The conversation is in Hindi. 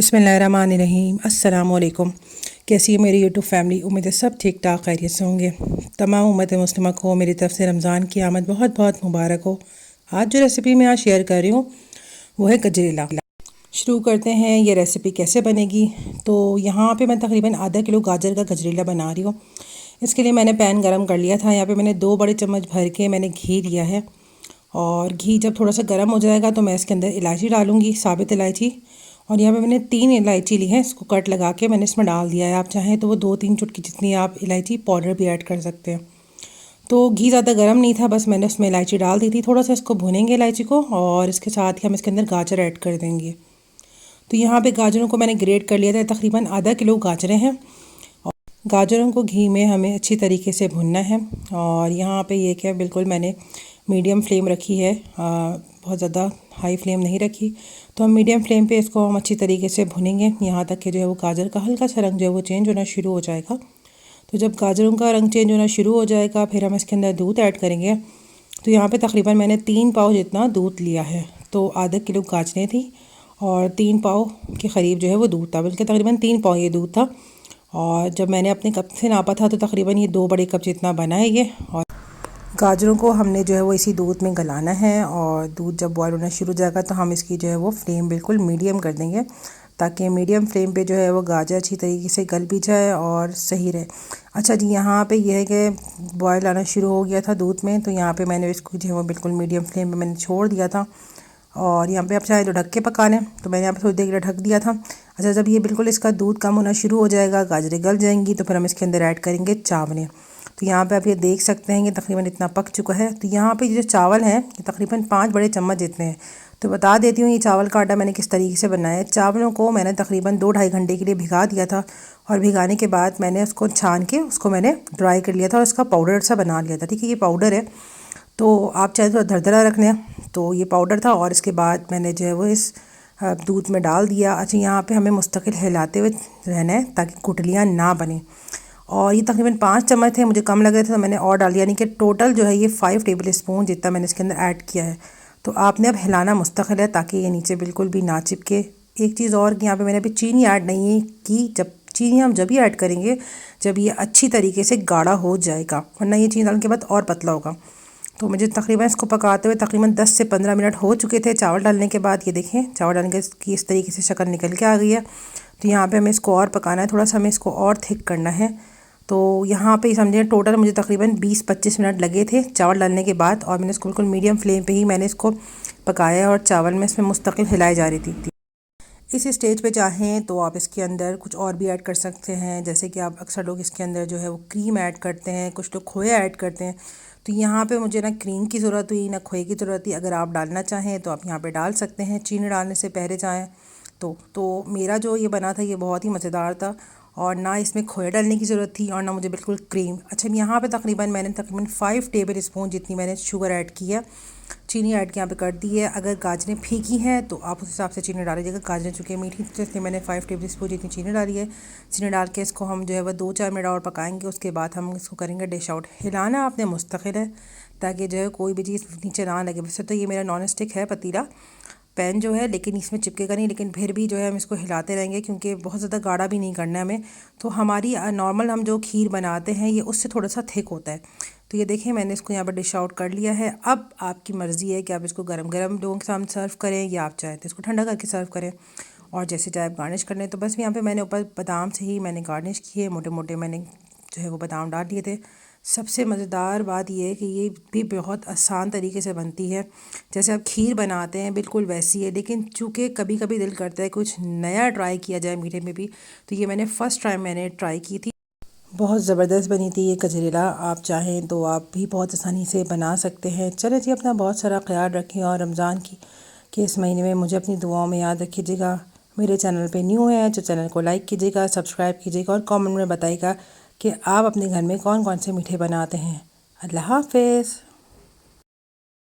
बिस्मिल्लाहिर्रहमानिर्रहीम। अस्सलाम वालेकुम। कैसी है मेरी यूट्यूब फैमिली? उम्मीद है सब ठीक ठाक खैरियत से होंगे। तमाम उम्मत मुस्लिमा को मेरी तरफ से रमज़ान की आमद बहुत बहुत मुबारक हो। आज जो रेसिपी मैं आज शेयर कर रही हूँ वो है गजरेला। शुरू करते हैं ये रेसिपी कैसे बनेगी। तो यहाँ पे मैं तकरीबन आधा किलो गाजर का गजरेला बना रही हूँ। इसके लिए मैंने पैन गरम कर लिया था। यहाँ पे मैंने 2 बड़े चम्मच भर के मैंने घी लिया है, और घी जब थोड़ा सा गर्म हो जाएगा तो मैं इसके अंदर इलायची डालूँगी, साबित इलायची। और यहाँ पे मैंने 3 इलायची ली है, इसको कट लगा के मैंने इसमें डाल दिया है। आप चाहें तो वो 2-3 चुटकी जितनी आप इलायची पाउडर भी ऐड कर सकते हैं। तो घी ज़्यादा गर्म नहीं था, बस मैंने उसमें इलायची डाल दी थी। थोड़ा सा इसको भूनेंगे इलायची को, और इसके साथ ही हम इसके अंदर गाजर ऐड कर देंगे। तो यहाँ पे गाजरों को मैंने ग्रेट कर लिया था, तकरीबन आधा किलो गाजरें हैं। और गाजरों को घी में हमें अच्छी तरीके से भुनना है। और यहाँ पे ये क्या, बिल्कुल मैंने मीडियम फ्लेम रखी है, बहुत ज़्यादा हाई फ्लेम नहीं रखी। तो हम मीडियम फ्लेम पे इसको हम अच्छी तरीके से भुनेंगे यहाँ तक कि जो है वो गाजर का हल्का सा रंग जो है वो चेंज होना शुरू हो जाएगा। तो जब गाजरों का रंग चेंज होना शुरू हो जाएगा फिर हम इसके अंदर दूध ऐड करेंगे। तो यहाँ पे तकरीबन मैंने 3 पाव जितना दूध लिया है। तो आधा किलो गाजरें थी और 3 पाव के करीब जो है वो दूध था, बल्कि तकरीबन 3 पाव ये दूध था। और जब मैंने अपने कप से नापा था तो तकरीबन ये 2 बड़े कप जितना बना है ये। और गाजरों को हमने जो है वो इसी दूध में गलाना है, और दूध जब बॉयल होना शुरू हो जाएगा तो हम इसकी जो है वो फ्लेम बिल्कुल मीडियम कर देंगे, ताकि मीडियम फ्लेम पे जो है वो गाजर अच्छी तरीके से गल भी जाए और सही रहे। अच्छा जी, यहाँ पे यह है कि बॉयल आना शुरू हो गया था दूध में, तो यहाँ पे मैंने इसको जो है वो बिल्कुल मीडियम फ्लेम पे मैंने छोड़ दिया था। और यहाँ पे आप चाहे तो ढक के पका लें, तो मैंने यहाँ पे थोड़ी देर के लिए ढक दिया था। अच्छा, जब ये बिल्कुल इसका दूध कम होना शुरू हो जाएगा, गाजरें गल जाएंगी, तो फिर हम इसके अंदर ऐड करेंगे चावलें। तो यहाँ पे आप ये देख सकते हैं कि तकरीबन इतना पक चुका है। तो यहाँ पे जो चावल हैं ये तकरीबन 5 बड़े चम्मच जितने हैं। तो बता देती हूँ ये चावल का आटा मैंने किस तरीके से बनाया है। चावलों को मैंने तकरीबन 2-2.5 घंटे के लिए भिगा दिया था, और भिगाने के बाद मैंने उसको छान के उसको मैंने ड्राई कर लिया था और उसका पाउडर सा बना लिया था। ठीक है, ये पाउडर है। तो आप चाहे तो दरदरा रख लें, तो ये पाउडर था। और इसके बाद मैंने जो है वो इस दूध में डाल दिया। अच्छा, यहाँ पे हमें मुस्तकिल हिलाते हुए रहना है ताकि गुठलियाँ ना बने। और ये तकरीबन 5 चम्मच थे, मुझे कम लग रहे थे तो मैंने और डाल दिया, यानी कि टोटल जो है ये 5 टेबल स्पून जितना मैंने इसके अंदर ऐड किया है। तो आपने अब हिलाना मुस्तकिल है ताकि ये नीचे बिल्कुल भी ना चिपके। एक चीज़ और कि यहाँ पे मैंने अभी चीनी ऐड नहीं की। जब चीनी हम जब ही ऐड करेंगे जब ये अच्छी तरीके से गाढ़ा हो जाएगा, वरना ये चीनी डालने के बाद और पतला होगा। तो मुझे तकरीबन इसको पकाते हुए तकरीबन 10 से 15 मिनट हो चुके थे चावल डालने के बाद। ये देखें, चावल डालने की इस तरीके से शक्ल निकल के आ गई है। तो यहाँ पे हमें इसको और पकाना है, थोड़ा सा हमें इसको और थिक करना है। तो यहाँ पे समझें टोटल मुझे तकरीबन 20-25 मिनट लगे थे चावल डालने के बाद, और मैंने इसको बिल्कुल मीडियम फ्लेम पे ही मैंने इसको पकाया, और चावल में इसमें मुस्तकिल हिलाई जा रही थी। इस स्टेज पे चाहें तो आप इसके अंदर कुछ और भी ऐड कर सकते हैं, जैसे कि आप अक्सर लोग इसके अंदर जो है वो क्रीम ऐड करते हैं, कुछ लोग खोया ऐड करते हैं। तो यहाँ पे मुझे ना क्रीम की ज़रूरत हुई ना खोए की ज़रूरत थी। अगर आप डालना चाहें तो आप यहाँ पे डाल सकते हैं, चीनी डालने से पहले चाहें तो मेरा जो ये बना था ये बहुत ही मज़ेदार था, और ना इसमें खोया डालने की ज़रूरत थी और ना मुझे बिल्कुल क्रीम। अच्छा, यहाँ पे मैंने तकरीबन 5 टेबल स्पून जितनी मैंने शुगर ऐड की है, चीनी ऐड के यहाँ पे कर दी है। अगर गाजरें फीकी हैं तो आप उस हिसाब से चीनी डाल लीजिएगा। गाजरें चूँकि मीठी थी इसलिए मैंने 5 टेबल स्पून जितनी चीनी डाली है। चीनी डाल के इसको हम जो है वह 2-4 मिनट और पकाएंगे। उसके बाद हम इसको करेंगे डिश आउट। हिलाना आपने मुस्तकिल है ताकि जो है कोई भी चीज़ नीचे ना लगे। वैसे तो ये मेरा नॉन स्टिक है पतीला पैन जो है, लेकिन इसमें चिपकेगा नहीं, लेकिन फिर भी जो है हम इसको हिलाते रहेंगे क्योंकि बहुत ज़्यादा गाढ़ा भी नहीं करना है हमें। तो हमारी नॉर्मल हम जो खीर बनाते हैं ये उससे थोड़ा सा थिक होता है। तो ये देखें, मैंने इसको यहाँ पर डिश आउट कर लिया है। अब आपकी मर्ज़ी है कि आप इसको गरम गरम लोगों के सामने सर्व करें, या आप चाहें तो इसको ठंडा करके सर्व करें, और जैसे चाहे आप गार्निश कर लें। तो बस यहाँ पे मैंने ऊपर बादाम से ही मैंने गार्निश किए, मोटे मोटे मैंने जो है वो बादाम डाल दिए थे। सबसे मज़ेदार बात यह है कि ये भी बहुत आसान तरीके से बनती है, जैसे आप खीर बनाते हैं बिल्कुल वैसी है। लेकिन चूँकि कभी कभी दिल करता है कुछ नया ट्राई किया जाए मीठे में भी, तो ये मैंने फ़र्स्ट टाइम मैंने ट्राई की थी। बहुत ज़बरदस्त बनी थी ये गजरेला। आप चाहें तो आप भी बहुत आसानी से बना सकते हैं। चलें जी, अपना बहुत सारा ख्याल रखें, और रमज़ान की के इस महीने में मुझे अपनी दुआओं में याद रखिएगा। मेरे चैनल पे न्यू है तो चैनल को लाइक कीजिएगा, सब्सक्राइब कीजिएगा, और कमेंट में बताइएगा कि आप अपने घर में कौन कौन से मीठे बनाते हैं। अल्लाह हाफ़िज़।